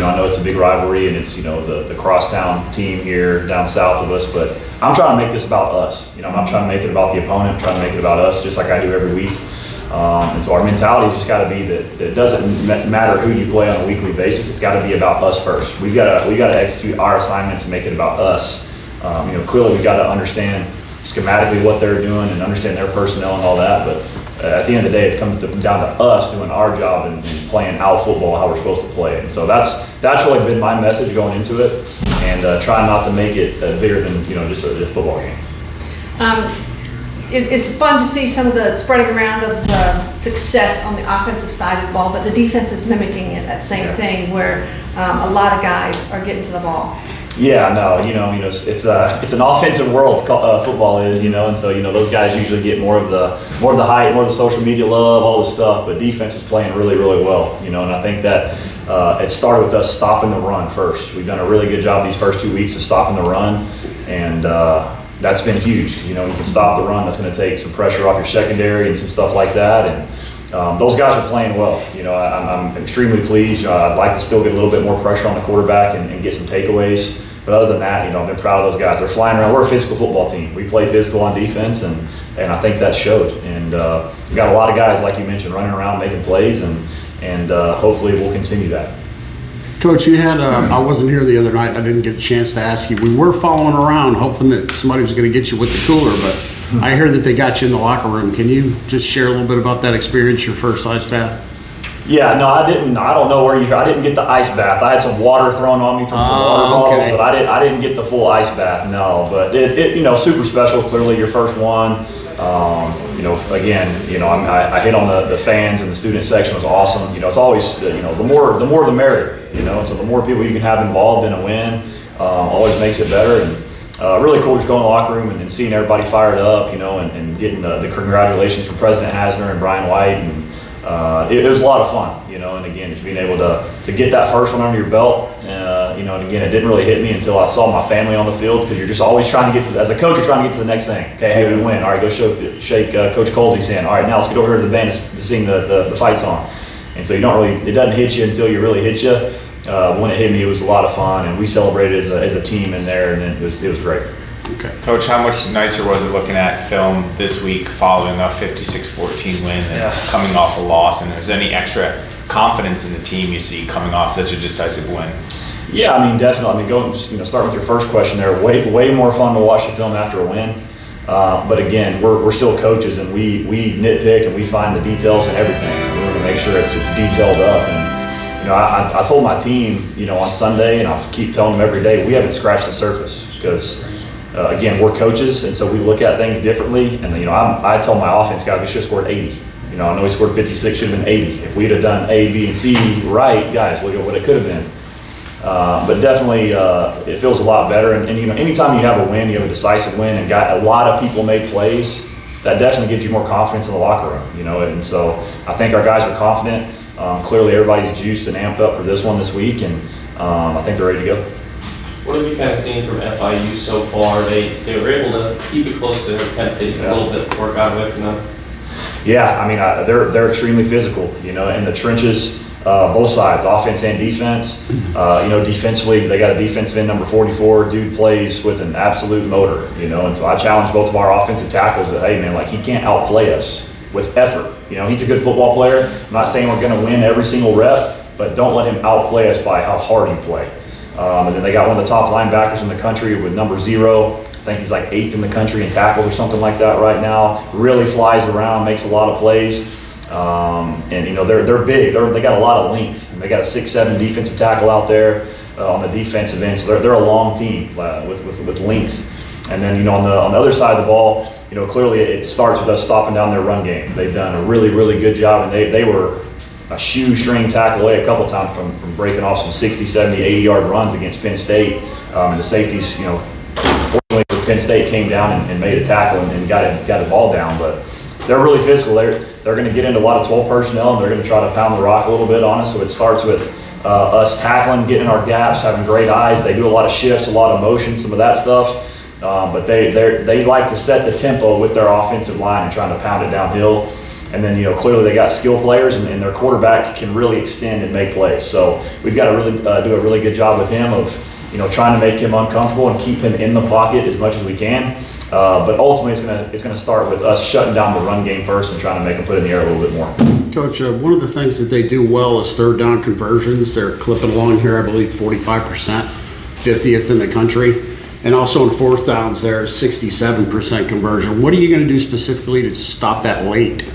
I know it's a big rivalry, and it's, the crosstown team here down south of us, but I'm trying to make this about us. I'm not trying to make it about the opponent. I'm trying to make it about us, just like I do every week. And so our mentality's just got to be that it doesn't matter who you play on a weekly basis. It's got to be about us first. We got to execute our assignments and make it about us. Clearly we got to understand schematically what they're doing and understand their personnel and all that, but at the end of the day, it comes down to us doing our job and playing our football how we're supposed to play it. And so that's really been my message going into it, and trying not to make it bigger than just a football game. It's fun to see some of the spreading around of success on the offensive side of the ball, but the defense is mimicking it, that same thing where a lot of guys are getting to the ball. Yeah, no, it's an offensive world. Football is, and so those guys usually get more of the hype, more of the social media love, all this stuff. But defense is playing really, really well, and I think that it started with us stopping the run first. We've done a really good job these first 2 weeks of stopping the run, and that's been huge. You can stop the run. That's going to take some pressure off your secondary and some stuff like that. And those guys are playing well. I'm extremely pleased. I'd like to still get a little bit more pressure on the quarterback and get some takeaways. But other than that, I've been proud of those guys. They're flying around. We're a physical football team. We play physical on defense, and I think that showed. And we got a lot of guys, like you mentioned, running around making plays, and hopefully we'll continue that. Coach, you had, I wasn't here the other night. I didn't get a chance to ask you. We were following around hoping that somebody was going to get you with the cooler, but I heard that they got you in the locker room. Can you just share a little bit about that experience, your first ice bath? Yeah, no, I didn't. I don't know where I didn't get the ice bath. I had some water thrown on me from some water bottles, but I didn't get the full ice bath. No, but it super special. Clearly, your first one. Again, I hit on the fans, and the student section was awesome. It's always the more the merrier. And so the more people you can have involved in a win, always makes it better. And really cool just going to the locker room and seeing everybody fired up. And getting the congratulations from President Hasner and Brian White, and it was a lot of fun. And again, just being able to get that first one under your belt. And again, it didn't really hit me until I saw my family on the field, because you're just always trying to get to, as a coach, you're trying to get to the next thing. Okay, hey, we win. All right, go shake Coach Colsey's hand. All right, now let's get over here to the band to sing the fight song. And so it doesn't hit you until you really hit you. When it hit me, it was a lot of fun, and we celebrated as a team in there, and it was great. Okay. Coach, how much nicer was it looking at film this week following a 56-14 win and coming off a loss? And is there any extra confidence in the team you see coming off such a decisive win? Yeah, definitely. Start with your first question there. Way more fun to watch the film after a win. But again, we're still coaches, and we nitpick and we find the details and everything. We want to make sure it's detailed up. And I told my team, on Sunday, and I'll keep telling them every day, we haven't scratched the surface, because again, we're coaches, and so we look at things differently. And I tell my offense guys, we should have scored 80. I know we scored 56, should have been 80. If we'd have done A, B, and C right, guys, look at what it could have been. But definitely, it feels a lot better. And anytime you have a win, you have a decisive win, and got a lot of people made plays, that definitely gives you more confidence in the locker room. And so I think our guys are confident. Clearly, everybody's juiced and amped up for this one this week, and I think they're ready to go. What have you kind of seen from FIU so far? They were able to keep it close to Penn State a little bit before it got away from them. Yeah, they're extremely physical, in the trenches, both sides, offense and defense. Defensively, they got a defensive end number 44. Dude plays with an absolute motor, and so I challenge both of our offensive tackles that, hey man, he can't outplay us with effort. He's a good football player. I'm not saying we're going to win every single rep, but don't let him outplay us by how hard he play. And then they got one of the top linebackers in the country with number 0. I think he's like 8th in the country in tackles or something like that right now. Really flies around, makes a lot of plays. And they're big. They got a lot of length. And they got a 6'7" defensive tackle out there on the defensive end. So they're a long team with length. And then on the other side of the ball, clearly it starts with us stopping down their run game. They've done a really, really good job, and they were a shoestring tackle away a couple times from breaking off some 60, 70, 80-yard runs against Penn State. And the safeties, fortunately for Penn State, came down and made a tackle and got the ball down. But they're really physical. They're going to get into a lot of 12 personnel, and they're going to try to pound the rock a little bit on us. So it starts with us tackling, getting in our gaps, having great eyes. They do a lot of shifts, a lot of motion, some of that stuff. But they like to set the tempo with their offensive line and trying to pound it downhill. And then, clearly they got skill players, and their quarterback can really extend and make plays. So we've got to really do a really good job with him of, trying to make him uncomfortable and keep him in the pocket as much as we can. But ultimately, it's gonna start with us shutting down the run game first and trying to make them put it in the air a little bit more. Coach, one of the things that they do well is third down conversions. They're clipping along here, I believe 45%, 50th in the country. And also in fourth downs, they're 67% conversion. What are you gonna do specifically to stop that late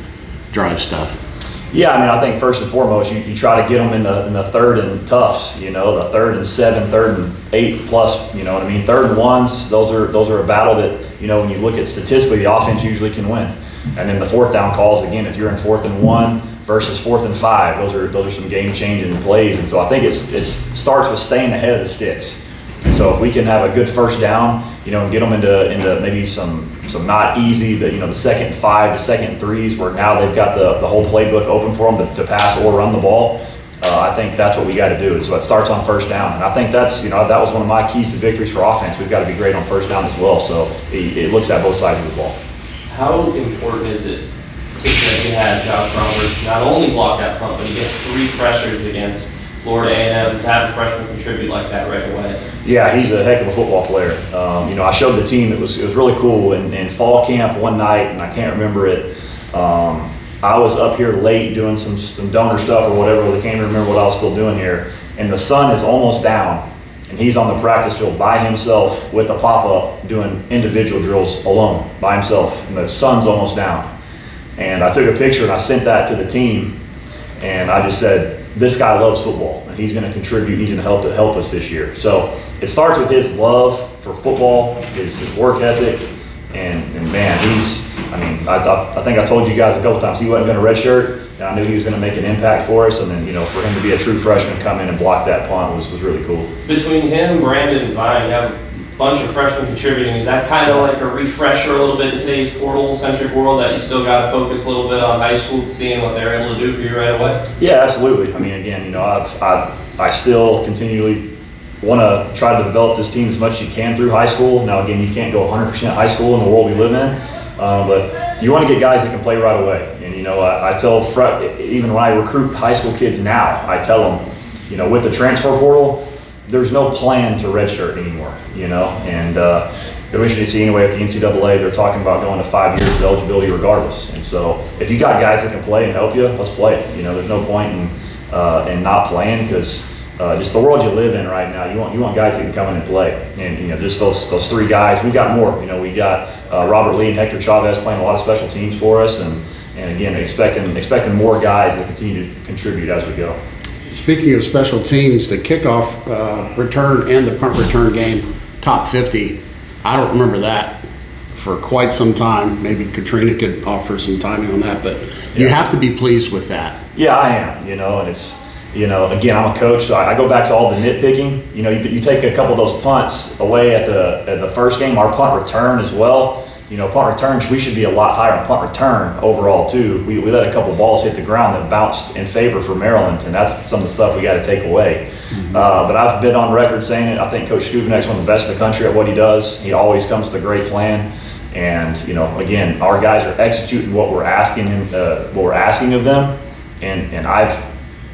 drive stuff? Yeah, I think first and foremost, you try to get them in the third and toughs, the 3rd and 7, 3rd and 8 plus, you know what I mean? 3rd and 1s, those are a battle that, when you look at statistically, the offense usually can win. And then the fourth down calls, again, if you're in 4th and 1 versus 4th and 5, those are some game-changing plays. And so I think it starts with staying ahead of the sticks. And so if we can have a good first down, and get them into maybe some not easy, the 2nd and 5, the 2nd and 3s, where now they've got the whole playbook open for them to pass or run the ball. I think that's what we got to do. So it starts on first down, and I think that's that was one of my keys to victories for offense. We've got to be great on first down as well. So it looks at both sides of the ball. How important is it that you had Josh Roberts not only block that punt, but he gets 3 pressures against Florida A&M to have a freshman contribute like that right away? Yeah, he's a heck of a football player. I showed the team. It was really cool in fall camp one night, and I can't remember it. I was up here late doing some donor stuff or whatever. I can't even remember what I was still doing here. And the sun is almost down, and he's on the practice field by himself with a pop-up doing individual drills alone by himself, and the sun's almost down. And I took a picture and I sent that to the team, and I just said, this guy loves football, and he's going to contribute. He's going to help us this year. So it starts with his love for football, his work ethic, and man, I think I told you guys a couple times he wasn't going to redshirt, and I knew he was going to make an impact for us. And then for him to be a true freshman, come in and block that punt was really cool. Between him, Brandon, and Zion, you have a bunch of freshmen contributing. Is that kind of like a refresher a little bit in today's portal-centric world, that you still got to focus a little bit on high school, seeing what they're able to do for you right away? Yeah, absolutely. Again, I still continually want to try to develop this team as much as you can through high school. Now, again, you can't go 100% high school in the world we live in, but you want to get guys that can play right away. And I tell even when I recruit high school kids now, I tell them, with the transfer portal, there's no plan to redshirt anymore, and it'll be interesting to see anyway if the NCAA, they're talking about going to 5 years of eligibility regardless. And so if you got guys that can play and help you, let's play. There's no point in not playing, because just the world you live in right now, you want guys that can come in and play. And just those 3 guys. We got more. We got Robert Lee and Hector Chavez playing a lot of special teams for us, and again expecting more guys that continue to contribute as we go. Speaking of special teams, the kickoff return and the punt return game, top 50. I don't remember that for quite some time. Maybe Katrina could offer some timing on that, but you have to be pleased with that. Yeah, I am. And it's, again, I'm a coach, so I go back to all the nitpicking. You take a couple of those punts away at the first game, our punt return as well. Punt returns, we should be a lot higher on punt return overall too. We let a couple balls hit the ground that bounced in favor for Maryland, and that's some of the stuff we got to take away. But I've been on record saying it. I think Coach Skuvenek's one of the best in the country at what he does. He always comes with a great plan. And again, our guys are executing what we're asking of them. And I've,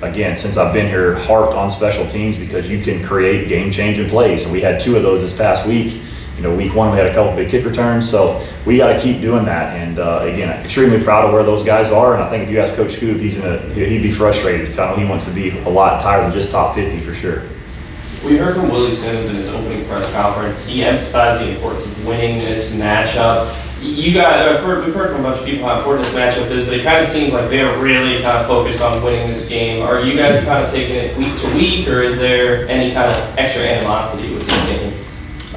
again, since I've been here, harped on special teams, because you can create game-changing plays. And we had 2 of those this past week. Week 1 we had a couple big kick returns, so we got to keep doing that. And again, extremely proud of where those guys are. And I think if you ask Coach Scoop, he'd be frustrated, because I know he wants to be a lot higher than just top 50 for sure. We heard from Willie Sims in his opening press conference. He emphasized the importance of winning this matchup. You guys, we've heard from a bunch of people how important this matchup is, but it kind of seems like they're really kind of focused on winning this game. Are you guys kind of taking it week to week, or is there any kind of extra animosity with this game?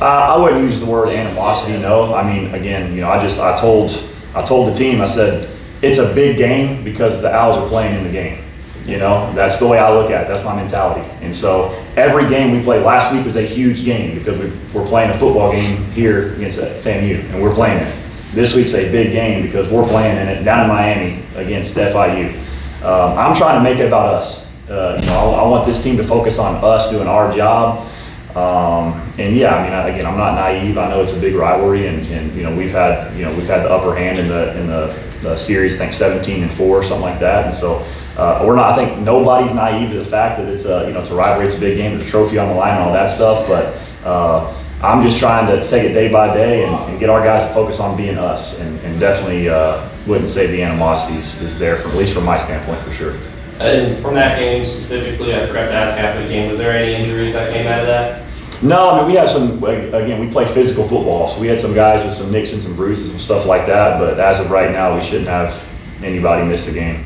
I wouldn't use the word animosity, no. Again, I told the team, I said, it's a big game because the Owls are playing in the game. That's the way I look at it. That's my mentality. And so every game we played last week was a huge game, because we're playing a football game here against FAMU, and we're playing it. This week's a big game because we're playing in it down in Miami against FIU. I'm trying to make it about us. I want this team to focus on us doing our job. And yeah, I mean, again, I'm not naive. I know it's a big rivalry, and we've had the upper hand in the series. I think 17-4 or something like that. And so we're not. I think nobody's naive to the fact that it's a rivalry. It's a big game. There's a trophy on the line and all that stuff. But I'm just trying to take it day by day and get our guys to focus on being us, and definitely wouldn't say the animosity is there, at least from my standpoint, for sure. And from that game specifically, I forgot to ask after the game, was there any injuries that came out of that? No, I mean, we have some, again, we play physical football, so we had some guys with some nicks and some bruises and stuff like that, but as of right now, we shouldn't have anybody miss the game.